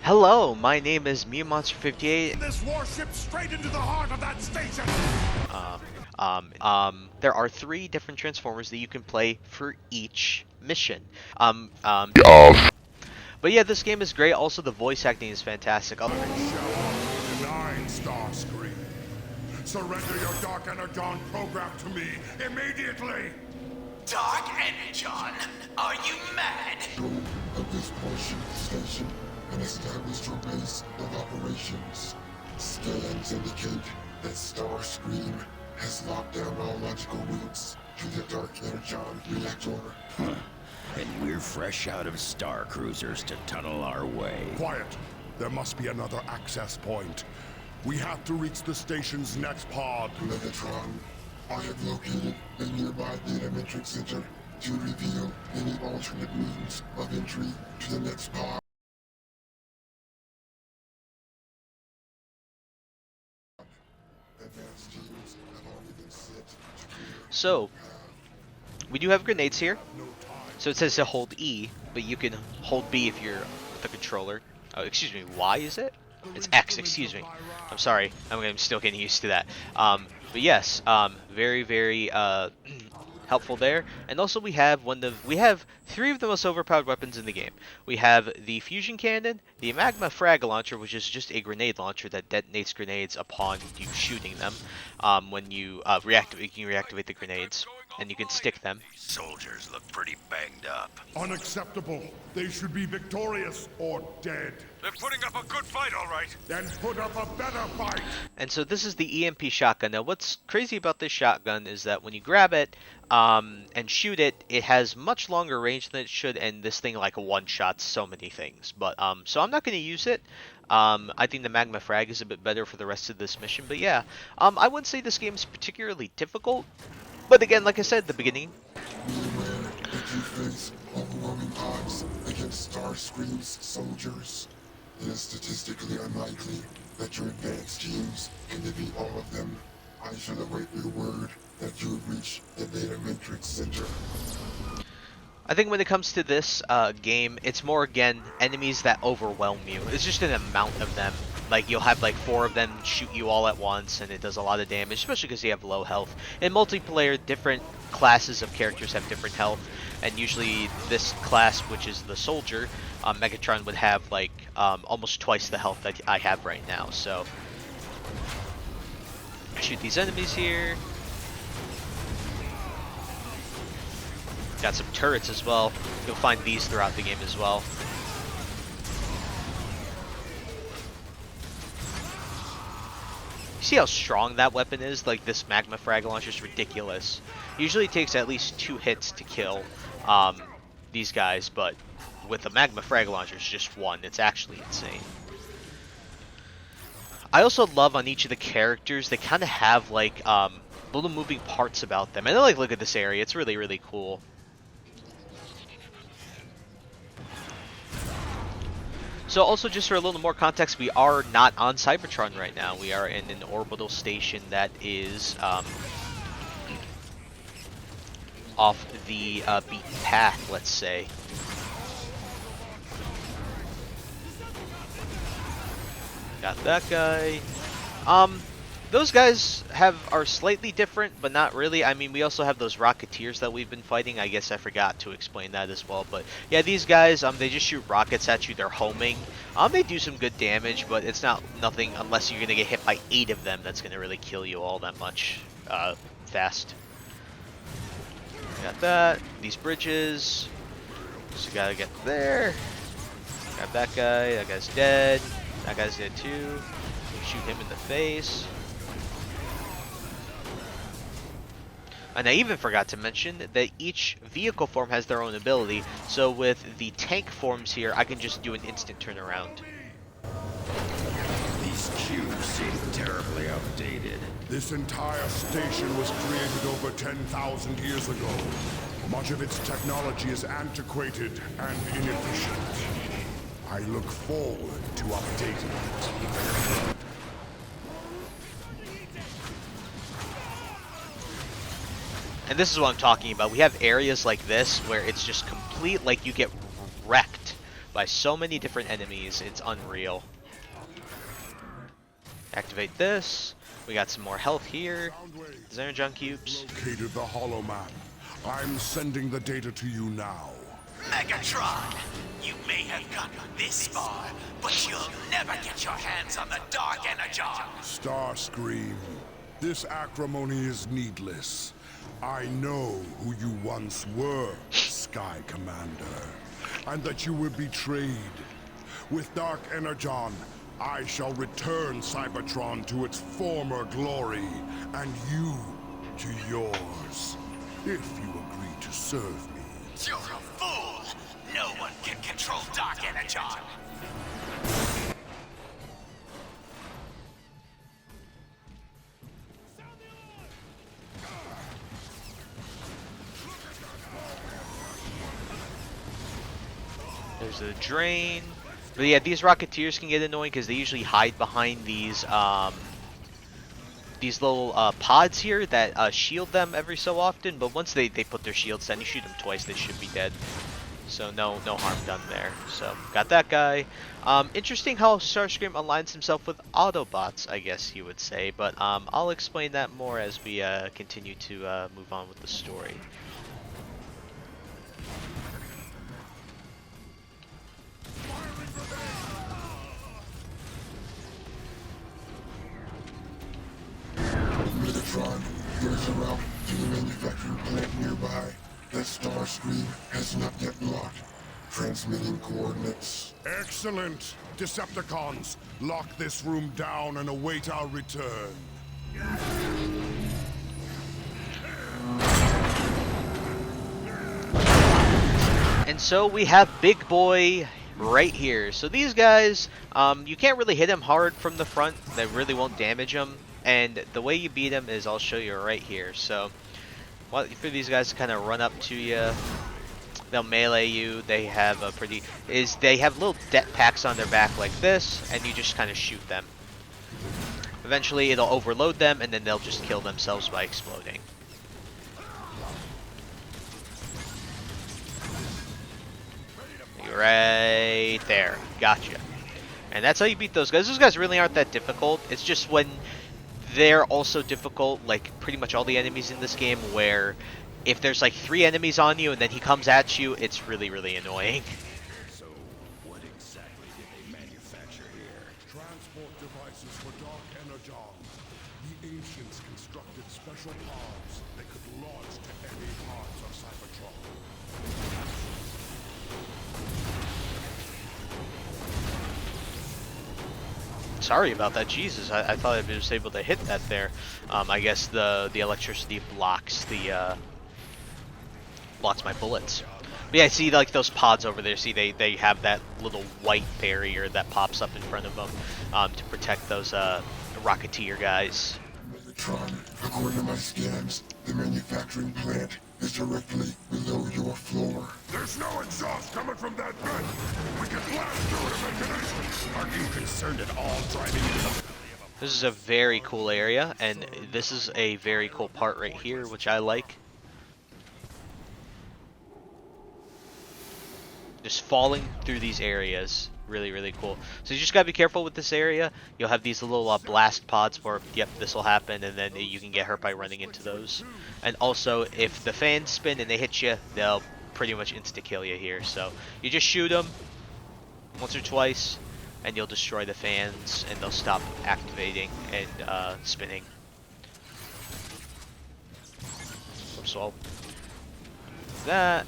Hello, my name is MeWMonster58. This warship straight into the heart of that station. There are 3 different Transformers that you can play for each mission. But yeah, this game is great. Also, the voice acting is fantastic. Shall honor the 9-star screen. Surrender your Dark Energon program to me immediately. Dark Energon? Are you mad? Of this portion of the station and establish your base of operations. Scans indicate that Starscream has locked down all logical routes to the Dark Energon reactor. And we're fresh out of Star Cruisers to tunnel our way. Quiet. There must be another access point. We have to reach the station's next pod. Megatron, I have located a nearby data matrix center to reveal any alternate means of entry to the next pod. Advanced teams have already been set to clear. So, we do have grenades here. So it says to hold E, but you can hold B if you're with the controller. Oh, excuse me, Y is it? It's X, excuse me. I'm sorry, I'm still getting used to that. But yes, very, very helpful there. And also we have 3 of the most overpowered weapons in the game. We have the fusion cannon, the magma frag launcher, which is just a grenade launcher that detonates grenades upon you shooting them. When you reactivate the grenades, and you can stick them. These soldiers look pretty banged up. Unacceptable. They should be victorious or dead. They're putting up a good fight, all right. Then put up a better fight. And so this is the EMP shotgun. Now what's crazy about this shotgun is that when you grab it and shoot it, it has much longer range than it should, and this thing like one-shots so many things. But so I'm not going to use it. I think the magma frag is a bit better for the rest of this mission. But yeah, I wouldn't say this game is particularly difficult. But again, like I said at the beginning, Be aware that you face overwhelming odds against Starscream's soldiers. It is statistically unlikely that your advanced teams can defeat all of them. I shall await your word that you have reached the data matrix center. I think when it comes to this game, it's more, again, enemies that overwhelm you. It's just an amount of them. Like, you'll have like 4 of them shoot you all at once, and it does a lot of damage, especially because you have low health. In multiplayer, different classes of characters have different health, and usually this class, which is the soldier, Megatron would have like almost twice the health that I have right now. So, shoot these enemies here. Got some turrets as well. You'll find these throughout the game as well. You see how strong that weapon is? Like, this magma frag launcher is ridiculous. Usually it takes at least 2 hits to kill these guys, but with the magma frag launcher, it's just 1. It's actually insane. I also love on each of the characters, they kind of have like little moving parts about them. And I like, look at this area. It's really, really cool. So also, just for a little more context, we are not on Cybertron right now. We are in an orbital station that is off the beaten path, let's say. Got that guy. Those guys are slightly different, but not really. I mean, we also have those Rocketeers that we've been fighting. I guess I forgot to explain that as well. But yeah, these guys, they just shoot rockets at you. They're homing. They do some good damage, but it's nothing unless you're gonna get hit by 8 of them. That's gonna really kill you all that much fast. Got that. These bridges. So gotta get there. Got that guy. That guy's dead. That guy's dead too. Shoot him in the face. And I even forgot to mention that each vehicle form has their own ability. So with the tank forms here, I can just do an instant turnaround. These cubes seem terribly outdated. This entire station was created over 10,000 years ago. Much of its technology is antiquated and inefficient. I look forward to updating it. And this is what I'm talking about. We have areas like this where it's just complete, like you get wrecked by so many different enemies, it's unreal. Activate this. We got some more health here. There's Energon cubes. Located the Hollow Map. I'm sending the data to you now. Megatron, you may have gotten this far, but you'll never get your hands on the Dark Energon. Starscream, this acrimony is needless. I know who you once were, Sky Commander, and that you were betrayed. With Dark Energon, I shall return Cybertron to its former glory, and you to yours, if you agree to serve me. You're a fool! No one can control Dark Energon! There's a drain. But yeah, these Rocketeers can get annoying because they usually hide behind these little pods here that shield them every so often. But once they put their shields down, you shoot them twice, they should be dead. So no harm done there. So got that guy. Interesting how Starscream aligns himself with Autobots, I guess you would say. But I'll explain that more as we continue to move on with the story. Megatron, there's a route to the manufacturing plant nearby that Starscream has not yet locked. Transmitting coordinates. Excellent! Decepticons, lock this room down and await our return. And so we have Big Boy right here. So these guys, you can't really hit him hard from the front. They really won't damage him. And the way you beat him is I'll show you right here. So for these guys to kind of run up to you, they'll melee you. They have they have little det packs on their back like this, and you just kind of shoot them. Eventually it'll overload them, and then they'll just kill themselves by exploding. Right there. Gotcha. And that's how you beat those guys. Those guys really aren't that difficult. It's just when they're also difficult, like pretty much all the enemies in this game, where if there's like 3 enemies on you and then he comes at you, it's really, really annoying. So, what exactly did they manufacture here? Transport devices for Dark Energon. The ancients constructed special pods that could launch to any parts of Cybertron. Sorry about that. Jesus, I thought I was able to hit that there. I guess the electricity blocks my bullets. But yeah, see like those pods over there. See they have that little white barrier that pops up in front of them to protect those Rocketeer guys. Megatron, according to my scans, the manufacturing plant is directly below your floor. There's no exhaust coming from that vent! We can blast through it and make an exit! Are you concerned at all driving into the... This is a very cool area, and this is a very cool part right here, which I like. Just falling through these areas, really, really cool. So you just gotta be careful with this area. You'll have these little blast pods for, yep, this will happen, and then you can get hurt by running into those. And also, if the fans spin and they hit you, they'll pretty much insta-kill you here. So you just shoot them once or twice, and you'll destroy the fans, and they'll stop activating and spinning. So that.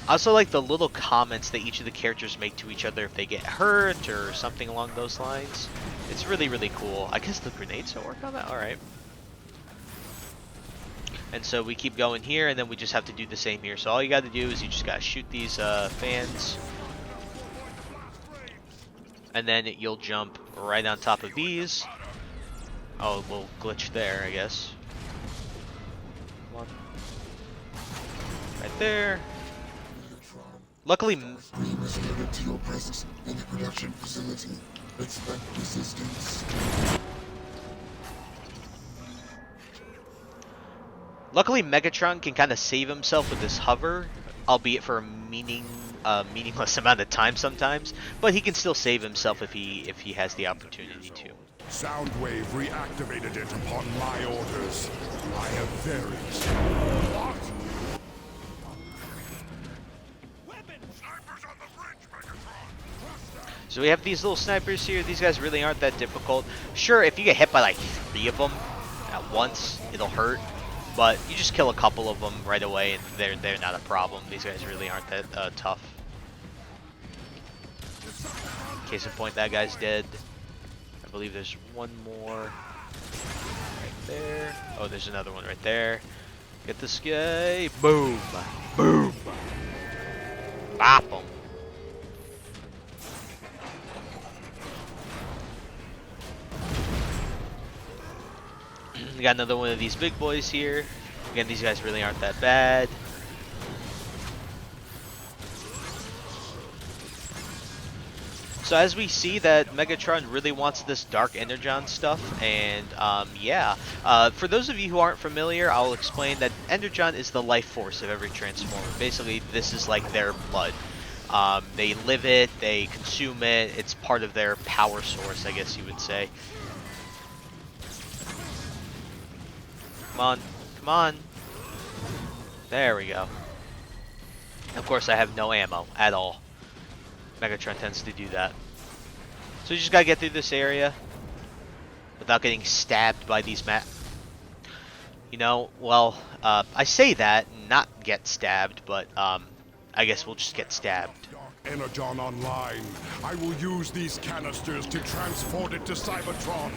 I also like the little comments that each of the characters make to each other if they get hurt or something along those lines. It's really, really cool. I guess the grenades don't work on that? Alright. And so we keep going here, and then we just have to do the same here. So all you gotta do is you just gotta shoot these fans. And then you'll jump right on top of these. Oh, a little glitch there, I guess. Come on. Right there. Luckily, Starscream is alerted to your presence in the production facility. Expect resistance. Luckily, Megatron can kind of save himself with this hover, albeit for a meaningless amount of time sometimes. But he can still save himself if he has the opportunity to. Soundwave reactivated it upon my orders. I have very... What? Snipers on the bridge, Megatron! So we have these little snipers here. These guys really aren't that difficult. Sure, if you get hit by like 3 of them at once, it'll hurt. But you just kill a couple of them right away, and they're not a problem. These guys really aren't that tough. Case in point, that guy's dead. I believe there's one more right there. Oh, there's another one right there. Get this guy. Boom. Boom. Bop him. We got another one of these big boys here. Again, these guys really aren't that bad. So as we see that Megatron really wants this Dark Energon stuff, and yeah, for those of you who aren't familiar, I'll explain that Energon is the life force of every Transformer. Basically, this is like their blood. They live it, they consume it, it's part of their power source, I guess you would say. Come on, come on. There we go. Of course, I have no ammo at all. Megatron tends to do that. So you just gotta get through this area without getting stabbed by these You know, well, I say that, not get stabbed, but I guess we'll just get stabbed. Energon online. I will use these canisters to transport it to Cybertron.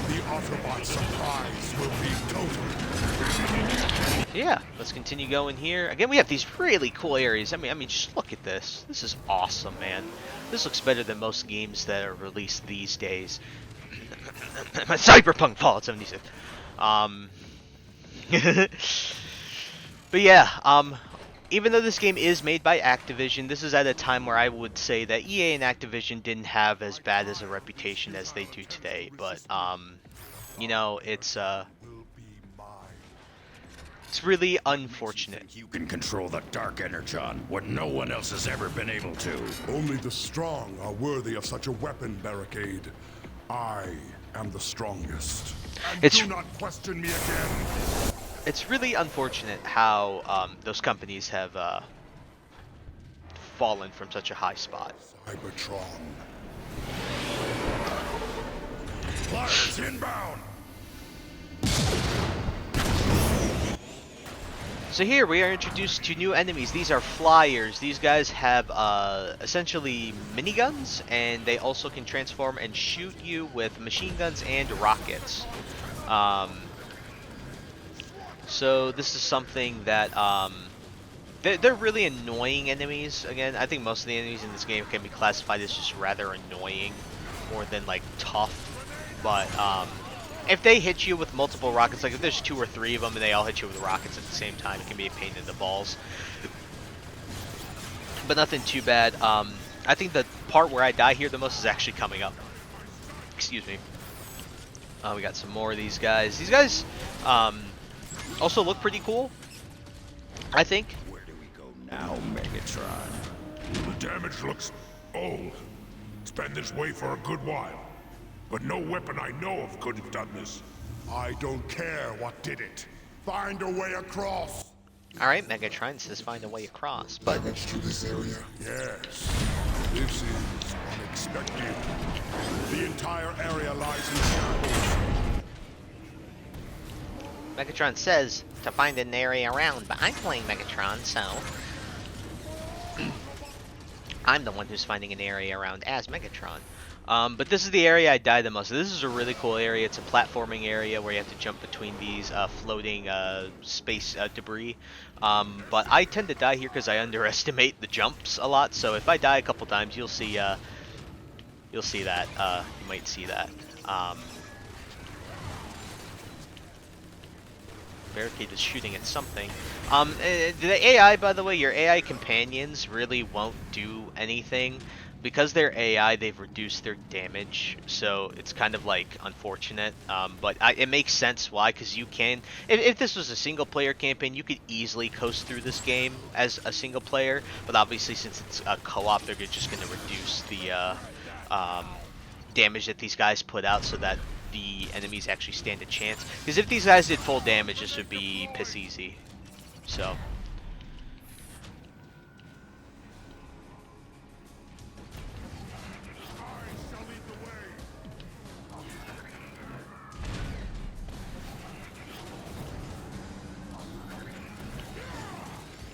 The Autobot surprise will be total. Yeah, let's continue going here. Again, we have these really cool areas. I mean, just look at this. This is awesome, man. This looks better than most games that are released these days. Cyberpunk Fallout 76. But yeah, even though this game is made by Activision, this is at a time where I would say that EA and Activision didn't have as bad as a reputation as they do today. But you know, it's really unfortunate. You can control the Dark Energon, what no one else has ever been able to. Only the strong are worthy of such a weapon barricade. I am the strongest. And do not question me again. It's really unfortunate how those companies have fallen from such a high spot. Cybertron. Flyers inbound! So here we are introduced to new enemies. These are flyers. These guys have essentially miniguns, and they also can transform and shoot you with machine guns and rockets. So this is something that they're really annoying enemies. Again, I think most of the enemies in this game can be classified as just rather annoying more than like tough. But if they hit you with multiple rockets, like if there's 2 or 3 of them and they all hit you with rockets at the same time, it can be a pain in the balls. But nothing too bad. I think the part where I die here the most is actually coming up. Excuse me. We got some more of these guys. These guys also look pretty cool, I think. Where do we go now, Megatron? The damage looks old. It's been this way for a good while. But no weapon I know of could have done this. I don't care what did it. Find a way across. Alright, Megatron says find a way across, but Damage to this area. Yes, this is unexpected. The entire area lies in shambles. Megatron says to find an area around, but I'm playing Megatron, so I'm the one who's finding an area around as Megatron. But this is the area I die the most. This is a really cool area. It's a platforming area where you have to jump between these floating space debris. But I tend to die here because I underestimate the jumps a lot. So if I die a couple times, you'll see that. You might see that. Barricade is shooting at something. The AI, by the way, your AI companions really won't do anything. because they're AI, they've reduced their damage, so it's kind of like unfortunate. But it makes sense why, because you can. If this was a single player campaign, you could easily coast through this game as a single player. But obviously, since it's a co-op, they're just going to reduce the damage that these guys put out, so that the enemies actually stand a chance. Because if these guys did full damage, this would be piss easy. So.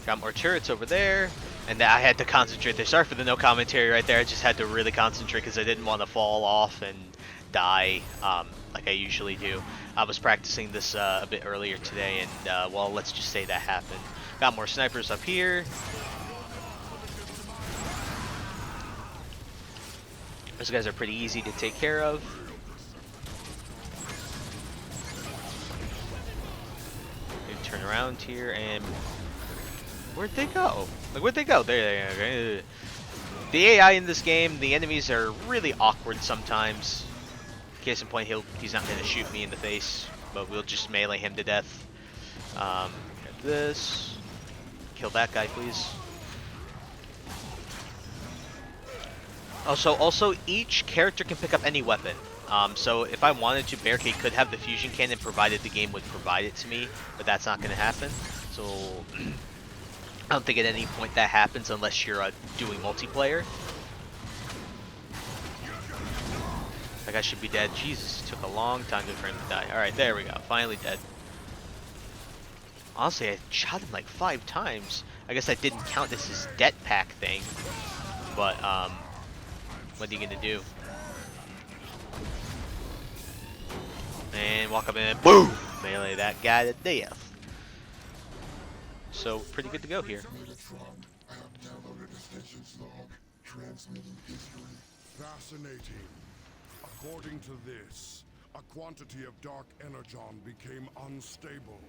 Got more turrets over there, and I had to concentrate there. Sorry for the no commentary right there. I just had to really concentrate because I didn't want to fall off and die like I usually do. I was practicing this a bit earlier today, and well, let's just say that happened. Got more snipers up here. Those guys are pretty easy to take care of. Maybe turn around here and... Where'd they go? Like, where'd they go? There they are. The AI in this game, the enemies are really awkward sometimes. Case in point, he's not going to shoot me in the face, but we'll just melee him to death. Grab this. Kill that guy, please. Also, each character can pick up any weapon. So if I wanted to, Barricade could have the fusion cannon provided the game would provide it to me, but that's not going to happen. So... I don't think at any point that happens unless you're doing multiplayer. That guy should be dead. Jesus, it took a long time for him to die. Alright, there we go. Finally dead. Honestly, I shot him like 5 times. I guess I didn't count this as det pack thing. But, what are you gonna do? And walk up and boom! Melee that guy to death. So, pretty good to go here. Megatron, I have downloaded a station's log, transmitting history. Fascinating. According to this, a quantity of dark energon became unstable,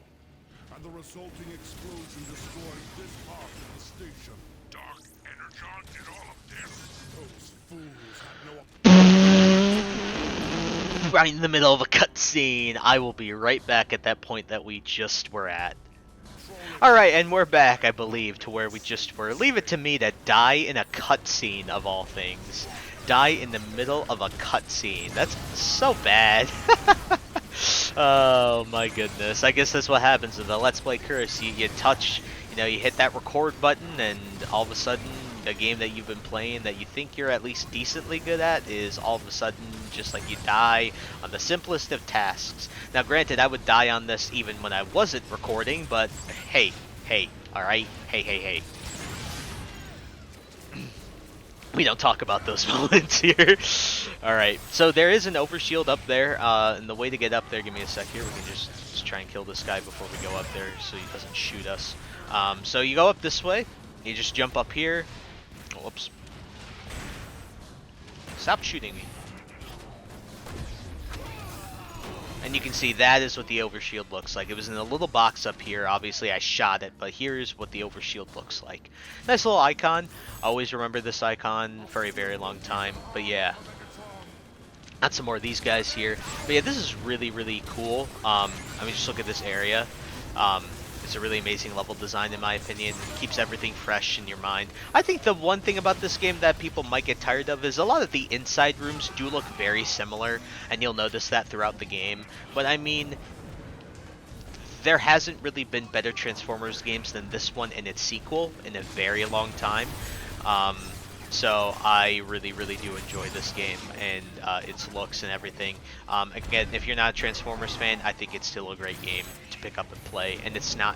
and the resulting explosion destroyed this part of the station. Dark Energon did all of this. Those fools had no... Right in the middle of a cutscene. I will be right back at that point that we just were at. Alright, and we're back, I believe, to where we just were. Leave it to me to die in a cutscene, of all things. Die in the middle of a cutscene. That's so bad. Oh my goodness. I guess that's what happens in the Let's Play curse. You touch, you hit that record button, and all of a sudden, a game that you've been playing that you think you're at least decently good at is all of a sudden just like you die on the simplest of tasks. Now granted, I would die on this even when I wasn't recording, but hey, alright? Hey. We don't talk about those moments here. Alright, so there is an overshield up there, and the way to get up there, give me a sec here, we can just try and kill this guy before we go up there so he doesn't shoot us. So you go up this way, you just jump up here. Whoops. Stop shooting me. And you can see that is what the overshield looks like. It was in a little box up here. Obviously I shot it, but here's what the overshield looks like. Nice little icon. Always remember this icon for a very long time. But yeah. Got some more of these guys here. But yeah, this is really, really cool. I mean, just look at this area. It's a really amazing level design in my opinion. It keeps everything fresh in your mind. I think the one thing about this game that people might get tired of is a lot of the inside rooms do look very similar, and you'll notice that throughout the game. But I mean, there hasn't really been better Transformers games than this one and its sequel in a very long time. So I really, really do enjoy this game and its looks and everything. Again, if you're not a Transformers fan, I think it's still a great game to pick up and play, and it's not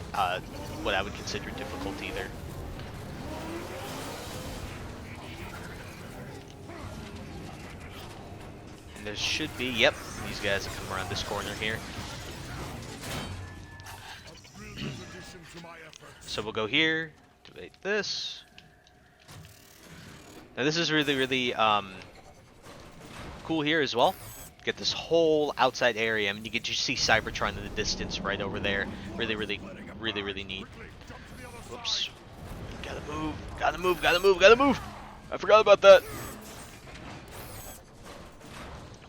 what I would consider difficult either. And there should be, yep, these guys that come around this corner here. So we'll go here, activate this. Now this is really, really cool here as well. Get this whole outside area. I mean, you can just see Cybertron in the distance right over there. Really, really, really, really neat. Whoops. Gotta move. I forgot about that.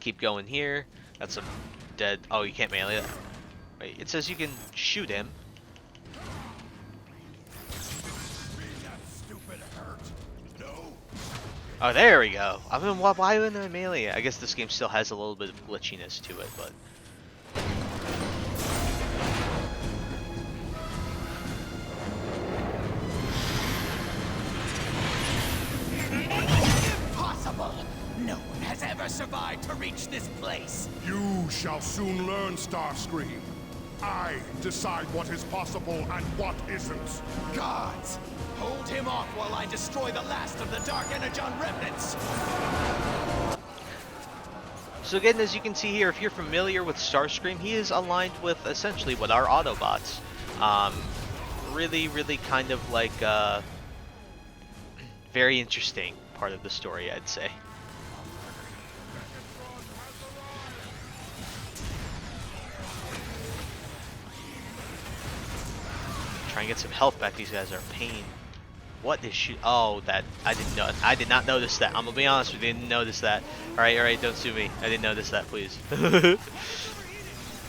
keep going here. That's some dead. Oh, you can't melee that. Wait, it says you can shoot him. Oh, there we go. I mean, why wouldn't I melee it? I guess this game still has a little bit of glitchiness to it, but. Impossible! No one has ever survived to reach this place. You shall soon learn, Starscream. I decide what is possible and what isn't. Guards, hold him off while I destroy the last of the Dark Energon remnants. So again, as you can see here, if you're familiar with Starscream, he is aligned with essentially what are Autobots. Really kind of like very interesting part of the story, I'd say. Try and get some health back. These guys are a pain. What is she? Oh, that I didn't know. I did not notice that. I'm gonna be honest with you. I didn't notice that. All right. Don't sue me. I didn't notice that, please. All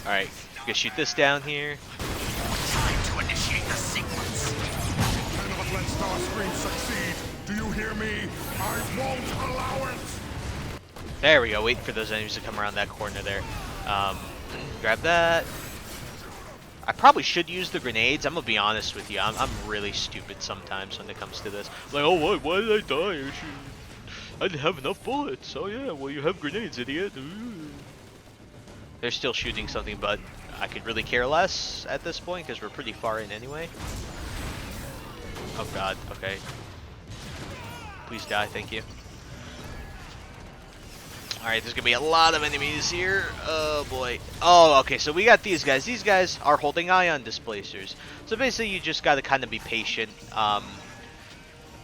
right, gonna shoot this down here. Time to initiate the sequence. Cannot let Starscream succeed. Do you hear me? I won't allow it. There we go. Wait for those enemies to come around that corner there. Grab that. I probably should use the grenades. I'm gonna be honest with you. I'm really stupid sometimes when it comes to this. Like, oh, why did I die? I didn't have enough bullets. Oh yeah, well you have grenades, idiot. Ooh. They're still shooting something, but I could really care less at this point because we're pretty far in anyway. Oh god. Okay. Please die. Thank you. Alright, there's gonna be a lot of enemies here. Oh boy. Oh, okay, so we got these guys. These guys are holding ion displacers. So basically you just gotta kind of be patient.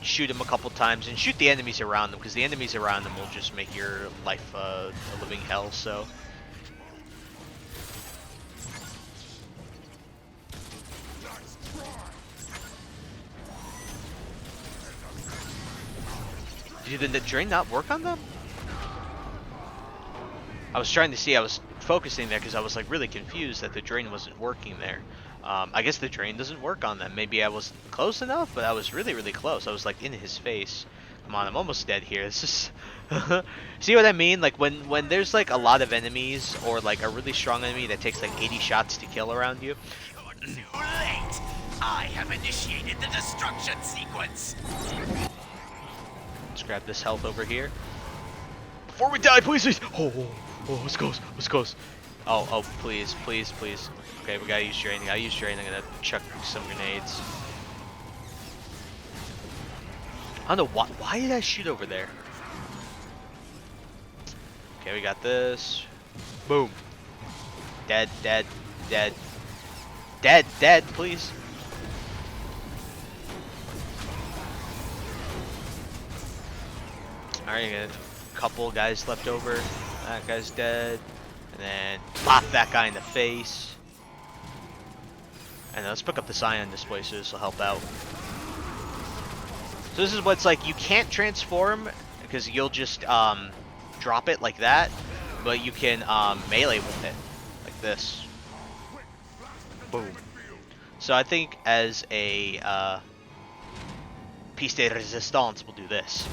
Shoot them a couple times and shoot the enemies around them, because the enemies around them will just make your life a living hell, so. Did the drain not work on them? I was trying to see, I was focusing there because I was like really confused that the drain wasn't working there. I guess the drain doesn't work on them. Maybe I was close enough, but I was really close. I was like in his face. Come on, I'm almost dead here. This is see what I mean? Like when there's like a lot of enemies or like a really strong enemy that takes like 80 shots to kill around you. You're too late. I have initiated the destruction sequence. Let's grab this health over here. Before we die, please. Oh, it's close. Oh, please. Okay, we gotta use drain. I'm gonna chuck some grenades. I don't know why did I shoot over there? Okay, we got this. Boom. Dead, please. Alright, got a couple guys left over. That guy's dead. And then pop that guy in the face. And let's pick up the ion displacer. This will help out. So this is what's like, you can't transform because you'll just drop it like that, but you can melee with it like this. Boom. So I think as a piece de resistance, we'll do this.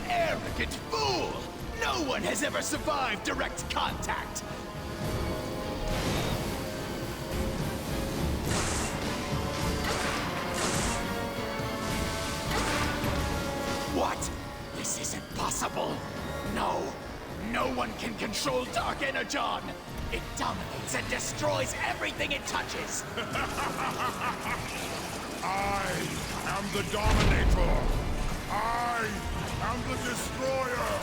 Arrogant fool! No one has ever survived direct contact! What? This isn't possible! No! No one can control Dark Energon! It dominates and destroys everything it touches! I am the Dominator. I am the Destroyer.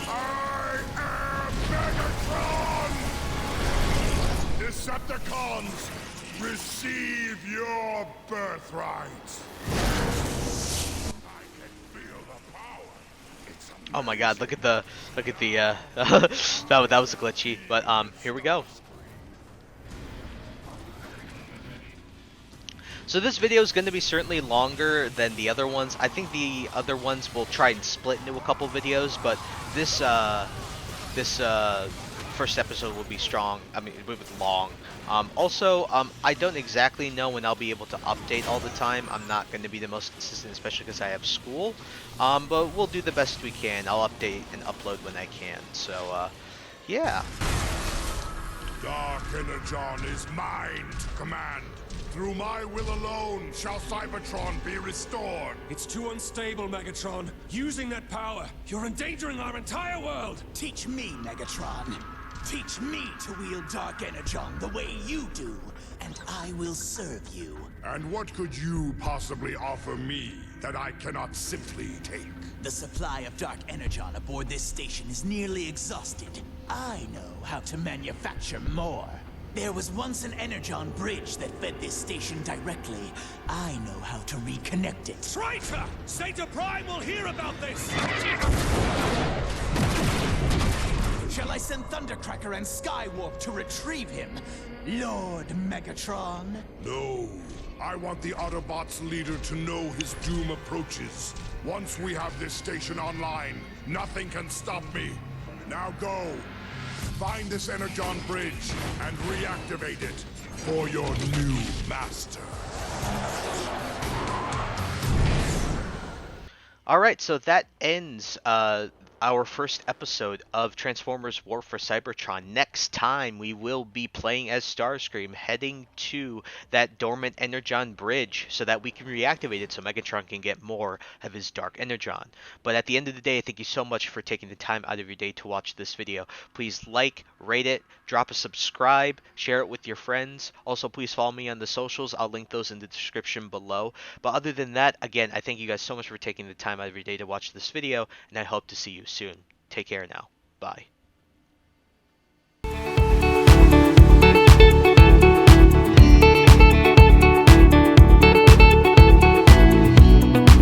I am Megatron. Decepticons, receive your birthright. I can feel the power. It's Oh my god, look at the that was glitchy, but here we go. So this video is going to be certainly longer than the other ones. I think the other ones will try and split into a couple videos, but this first episode will be strong. I mean, it will be long. Also, I don't exactly know when I'll be able to update all the time. I'm not going to be the most consistent, especially because I have school. But we'll do the best we can. I'll update and upload when I can. So, yeah. Dark Energon is mine to command. Through my will alone shall Cybertron be restored. It's too unstable, Megatron. Using that power, you're endangering our entire world. Teach me, Megatron. Teach me to wield Dark Energon the way you do, and I will serve you. And what could you possibly offer me that I cannot simply take? The supply of Dark Energon aboard this station is nearly exhausted. I know how to manufacture more. There was once an Energon bridge that fed this station directly. I know how to reconnect it. Traitor! Zeta Prime will hear about this! Shall I send Thundercracker and Skywarp to retrieve him, Lord Megatron? No. I want the Autobots' leader to know his doom approaches. Once we have this station online, nothing can stop me. Now go. Find this Energon bridge and reactivate it for your new master. Alright, so that ends our first episode of Transformers War for Cybertron. Next time, we will be playing as Starscream, heading to that dormant Energon bridge so that we can reactivate it so Megatron can get more of his Dark Energon. But at the end of the day, thank you so much for taking the time out of your day to watch this video. Please like, rate it, drop a subscribe, share it with your friends. Also, please follow me on the socials. I'll link those in the description below. But other than that, again, I thank you guys so much for taking the time out of your day to watch this video, and I hope to see you soon. Take care now. Bye.